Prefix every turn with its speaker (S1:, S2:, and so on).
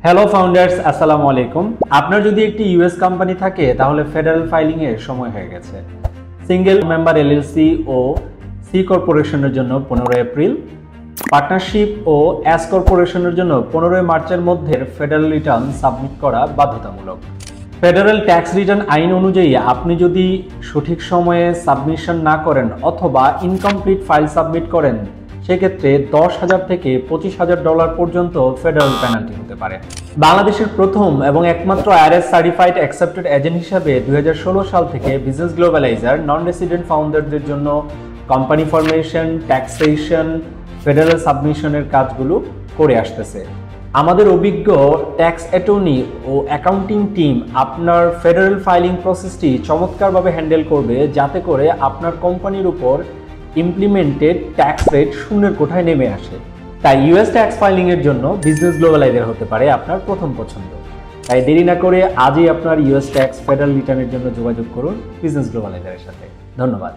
S1: Hello founders, আসসালামু আলাইকুম। আপনার যদি একটি ইউএস কোম্পানি থাকে তাহলে ফেডারেল ফাইলিং এর সময় হয়ে গেছে। সিঙ্গেল মেম্বার এলএলসি ও সি কর্পোরেশনের জন্য 15 এপ্রিল, পার্টনারশিপ ও এস কর্পোরেশনের জন্য 15 মার্চের মধ্যে ফেডারেল রিটার্ন সাবমিট করা বাধ্যতামূলক। ফেডারেল ট্যাক্স রিটার্ন আইন অনুযায়ী আপনি যদি সঠিক সময়ে সাবমিশন না করেন অথবা ইনকমপ্লিট ফাইল সাবমিট করেন, সেক্ষেত্রে $10,000 থেকে $25,000 পর্যন্ত ফেডারেল পেনাল্টি হতে পারে। বাংলাদেশের প্রথম এবং একমাত্র IRS সার্টিফাইড অ্যাকসেপ্টেড এজেন্ট হিসাবে 2016 সাল থেকে বিজনেস গ্লোবালাইজার নন রেসিডেন্ট ফাউন্ডারদের জন্য কোম্পানি ফরমেশন, ট্যাক্সেশন, ফেডারেল সাবমিশনের কাজগুলো করে আসতেছে। আমাদের অভিজ্ঞ ট্যাক্স অ্যাটর্নি ও অ্যাকাউন্টিং টিম আপনার ফেডারেল ফাইলিং প্রসেসটি চমৎকারভাবে হ্যান্ডেল করবে, যাতে করে আপনার কোম্পানির উপর ইমপ্লিমেন্টেড ট্যাক্স রেট শূন্যের কোঠায় নেমে আসে। তাই ইউএস ট্যাক্স ফাইলিং এর জন্য বিজনেস গ্লোবালাইজার হতে পারে আপনার প্রথম পছন্দ। তাই দেরি না করে আজই আপনার ইউএস ট্যাক্স ফেডারেল রিটার্নের জন্য যোগাযোগ করুন বিজনেস গ্লোবালাইজারের সাথে। ধন্যবাদ।